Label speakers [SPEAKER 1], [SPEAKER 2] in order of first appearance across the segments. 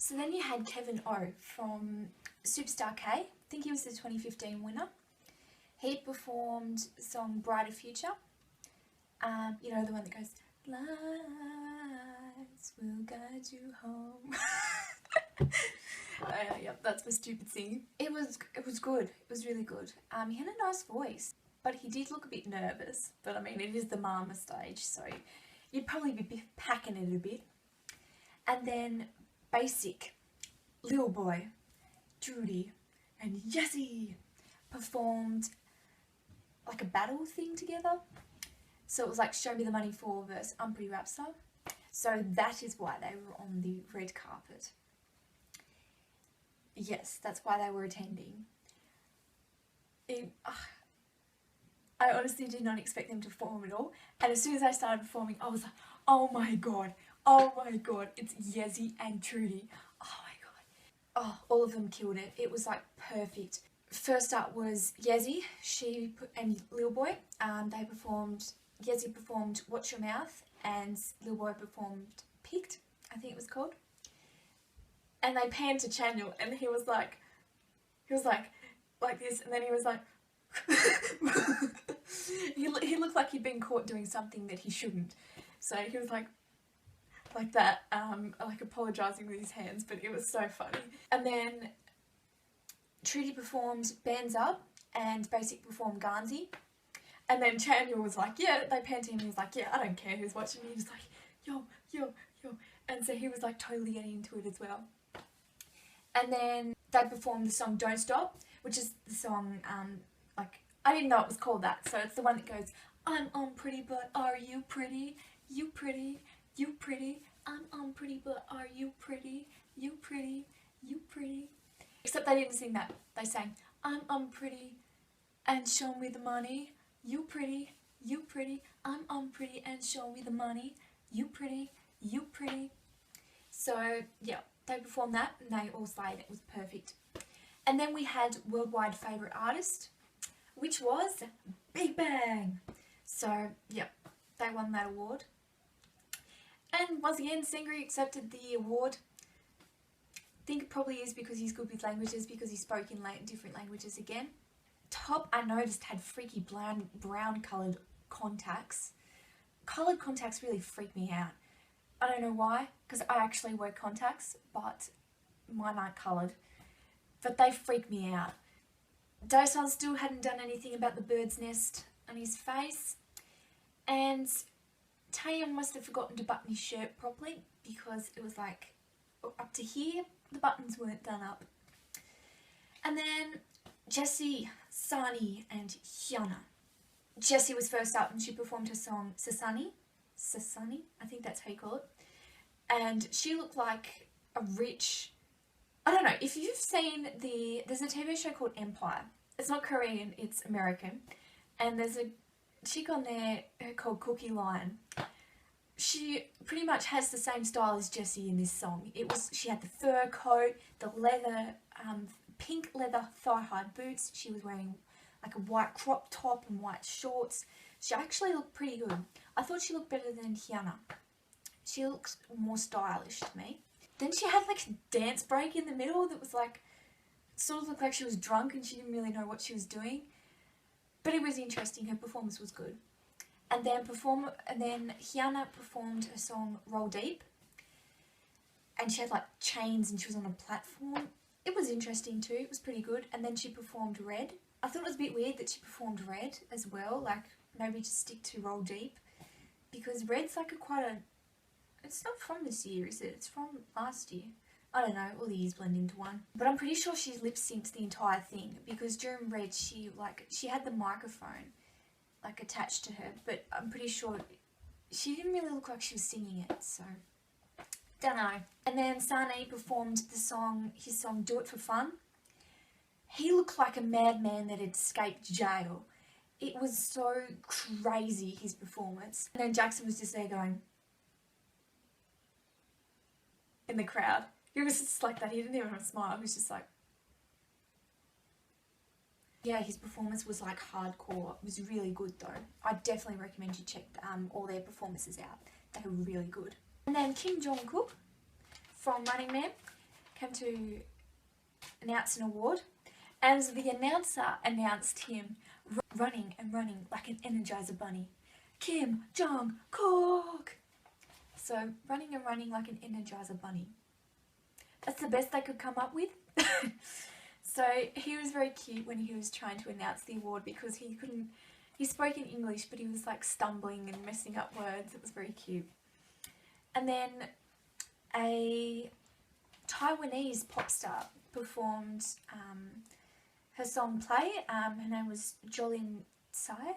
[SPEAKER 1] So then you had Kevin O from Superstar K. I think he was the 2015 winner. He performed the song Brighter Future. You know, the one that goes, lights will guide you home. Yep, that's my stupid singing. It was good. It was really good. He had a nice voice, but he did look a bit nervous. But I mean, it is the Mama stage, so you'd probably be packing it a bit. And then Basick, Lil Boy, Truedy, and Yezi performed like a battle thing together. So it was like Show Me the Money 4 versus Unpretty Rapstar. So that is why they were on the red carpet. Yes, that's why they were attending. I honestly did not expect them to perform at all. And as soon as I started performing, I was like, oh my god, it's Yezi and Truedy. Oh my god. Oh, all of them killed it. It was like perfect. First up was Yezi, and Lil Boy. They performed, Yezi performed Watch Your Mouth, and Lil Boy performed Picked, I think it was called. And they panned to Channel, and he was like this, and then he was like, he looked like he'd been caught doing something that he shouldn't. So he was like that, like apologising with his hands, but it was so funny. And then Trudy performed Bands Up, and Basick performed Garnsey. And then Channel was like, yeah, they panned to him, and he was like, yeah, I don't care who's watching me. He was like, yo. And so he was like totally getting into it as well. And then they performed the song Don't Stop, which is the song, like, I didn't know it was called that. So it's the one that goes, I'm unpretty, but are you pretty? You pretty, you pretty. I'm unpretty, but are you pretty? You pretty, you pretty. Except they didn't sing that. They sang, I'm unpretty and show me the money. You pretty, you pretty. I'm unpretty and show me the money. You pretty, you pretty. So yeah, they performed that and they all slayed. It was perfect. And then we had Worldwide Favourite Artist, which was Big Bang. So yeah, they won that award. And once again, Sengri accepted the award. I think it probably is because he's good with languages, because he spoke in different languages again. Top, I noticed, had freaky brown coloured contacts. Coloured contacts really freak me out. I don't know why, because I actually wear contacts, but mine aren't coloured. But they freak me out. Dosan still hadn't done anything about the bird's nest on his face. And Taeyong must have forgotten to button his shirt properly, because it was like up to here, the buttons weren't done up. And then Jessi, Sunny, and Hyuna. Jessi was first up and she performed her song Sasani, I think that's how you call it. And she looked like a rich, I don't know, if you've seen there's a TV show called Empire. It's not Korean, it's American. And there's a chick on there called Cookie Lion. She pretty much has the same style as Jessi in this song. She had the fur coat, the leather, pink leather thigh-high boots. She was wearing like a white crop top and white shorts. She actually looked pretty good. I thought she looked better than Hyuna. She looks more stylish to me. Then she had like a dance break in the middle that was like, sort of looked like she was drunk and she didn't really know what she was doing. But it was interesting. Her performance was good. And then Hyuna performed a song Roll Deep. And she had like chains and she was on a platform. It was interesting too. It was pretty good. And then she performed Red. I thought it was a bit weird that she performed Red as well. Like maybe just stick to Roll Deep. Because Red's like it's not from this year, is it? It's from last year. I don't know, all the years blend into one. But I'm pretty sure she's lip synced the entire thing, because during Red she had the microphone like attached to her, but I'm pretty sure she didn't really look like she was singing it, so don't know. And then Sane performed his song Do It For Fun. He looked like a madman that had escaped jail. It was so crazy, his performance. And then Jackson was just there going in the crowd. He was just like that. He didn't even smile. He was just like, yeah, his performance was like hardcore. It was really good though. I definitely recommend you check all their performances out. They were really good. And then Kim Jong-kook from Running Man. came to announce an award, and the announcer announced him running and running like an Energizer bunny. Kim Jong-kook! So, running and running like an Energizer bunny. That's the best they could come up with. So, he was very cute when he was trying to announce the award because he spoke in English, but he was like stumbling and messing up words. It was very cute. And then a Taiwanese pop star performed her song Play. Her name was Jolin Tsai,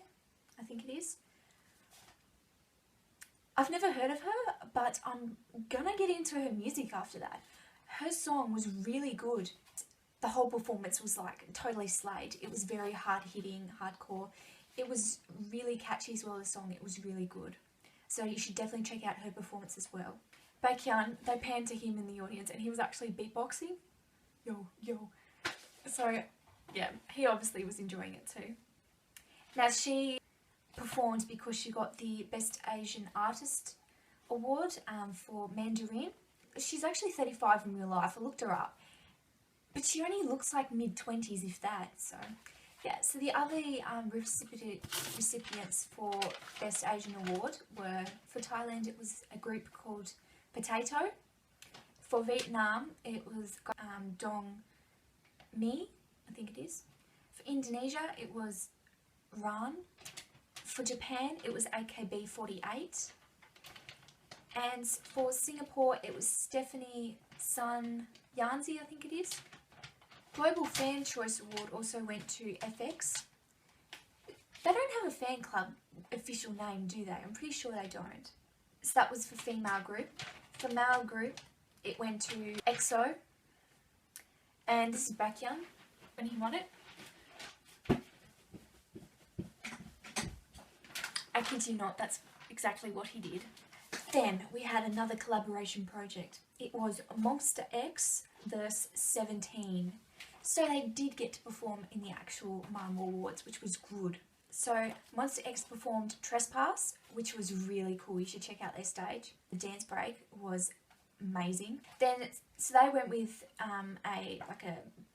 [SPEAKER 1] I think it is. I've never heard of her, but I'm gonna get into her music after that. Her song was really good. The whole performance was like totally slayed. It was very hard-hitting, hardcore. It was really catchy as well as song. It was really good. So you should definitely check out her performance as well. Baekhyun, they panned to him in the audience and he was actually beatboxing. Yo, yo. So, yeah, he obviously was enjoying it too. Now, she performed because she got the Best Asian Artist Award for Mandarin. She's actually 35 in real life. I looked her up. But she only looks like mid-20s, if that, so... Yeah, so the other recipients for Best Asian Award were, for Thailand, it was a group called Potato. For Vietnam, it was Dong Mi, I think it is. For Indonesia, it was Ran. For Japan, it was AKB48. And for Singapore, it was Stephanie Sun Yanzi, I think it is. Global Fan Choice Award also went to FX. They don't have a fan club official name, do they? I'm pretty sure they don't. So that was for female group. For male group, it went to EXO. And this is Baekhyun when he won it. I kid you not, that's exactly what he did. Then we had another collaboration project. It was Monsta X vs Seventeen. So they did get to perform in the actual Mama Awards, which was good. So Monsta X performed Trespass, which was really cool. You should check out their stage. The dance break was amazing. Then, so they went with a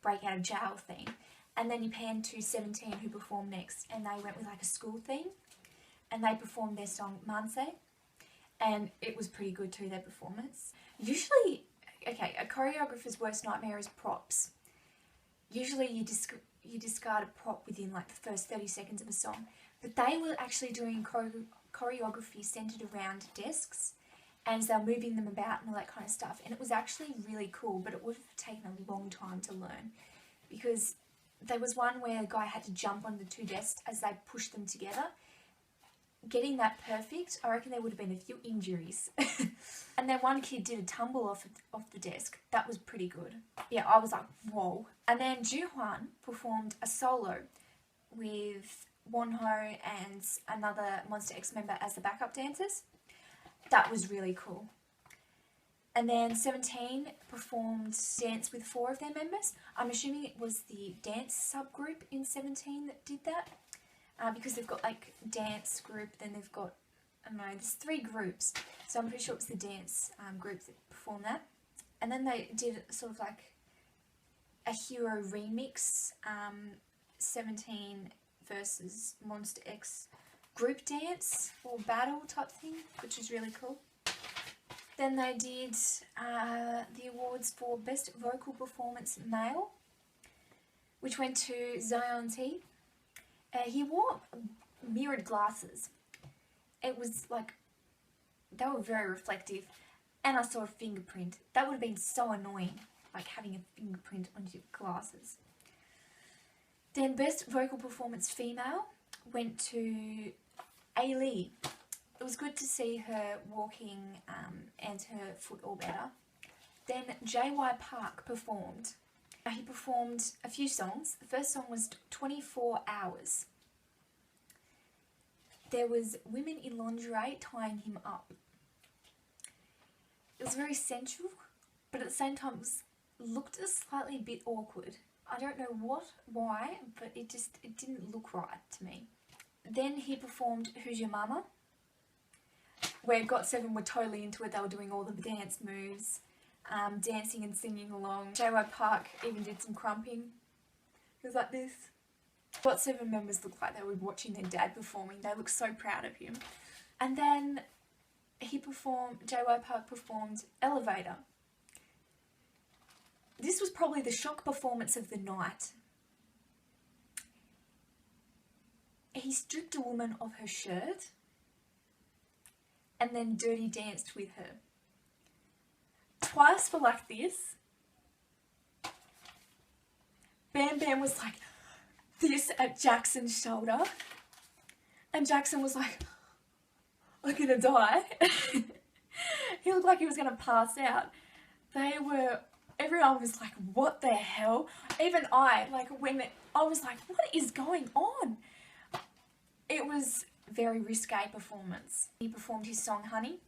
[SPEAKER 1] break out of jail theme. And then you panned to 17 who performed next. And they went with like a school theme. And they performed their song Manse. And it was pretty good too, their performance. Usually, okay, a choreographer's worst nightmare is props. Usually you discard a prop within like the first 30 seconds of a song. But they were actually doing choreography centered around desks. And they were moving them about and all that kind of stuff. And it was actually really cool, but it would have taken a long time to learn. Because there was one where a guy had to jump on the two desks as they pushed them together. Getting that perfect, I reckon there would have been a few injuries. And then one kid did a tumble off the desk. That was pretty good. Yeah, I was like, whoa. And then Juhwan performed a solo with Wonho and another Monsta X member as the backup dancers. That was really cool. And then 17 performed dance with 4 of their members. I'm assuming it was the dance subgroup in 17 that did that. Because they've got like dance group, then they've got, I don't know, there's 3 groups. So I'm pretty sure it's the dance group that performed that. And then they did sort of like a hero remix, 17 versus Monsta X group dance or battle type thing, which was really cool. Then they did the awards for Best Vocal Performance Male, which went to Zion T. He wore mirrored glasses. It was like, they were very reflective. And I saw a fingerprint. That would have been so annoying, like having a fingerprint on your glasses. Then Best Vocal Performance Female went to A. Lee. It was good to see her walking and her foot all better. Then J.Y. Park performed. He performed a few songs. The first song was 24 Hours. There was women in lingerie tying him up. It was very sensual, but at the same time it looked a slightly bit awkward. I don't know why, but it didn't look right to me. Then he performed Who's Your Mama, where GOT7 were totally into it. They were doing all the dance moves. dancing and singing along. JY Park even did some crumping. It was like this. What 7 members looked like they were watching their dad performing. They looked so proud of him. And then JY Park performed Elevator. This was probably the shock performance of the night. He stripped a woman of her shirt and then dirty danced with her. Twice for like this. Bam Bam was like this at Jackson's shoulder. And Jackson was like, I'm gonna die. He looked like he was gonna pass out. Everyone was like, what the hell? Even I was like, what is going on? It was a very risque performance. He performed his song Honey.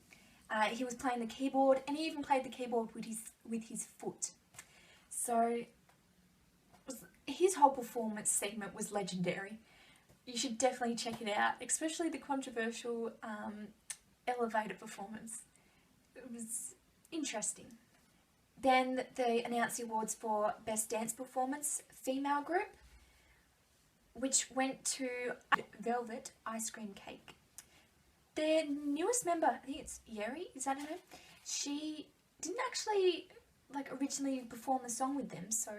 [SPEAKER 1] He was playing the keyboard, and he even played the keyboard with his foot. So his whole performance segment was legendary. You should definitely check it out, especially the controversial elevator performance. It was interesting. Then they announced the awards for Best Dance Performance Female Group, which went to Velvet Ice Cream Cake. Their newest member, I think it's Yeri, is that her name? She didn't actually originally perform the song with them, so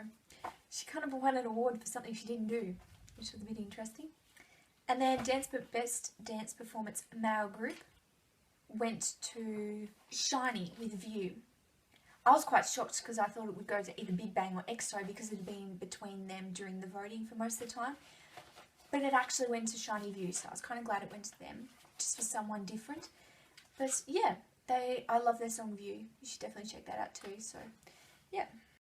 [SPEAKER 1] she kind of won an award for something she didn't do, which was a bit interesting. And then Best Dance Performance Male Group went to Shiny with View. I was quite shocked because I thought it would go to either Big Bang or EXO because it had been between them during the voting for most of the time. But it actually went to Shiny View, so I was kind of glad it went to them, just for someone different. But yeah, I love their song View. You should definitely check that out too. So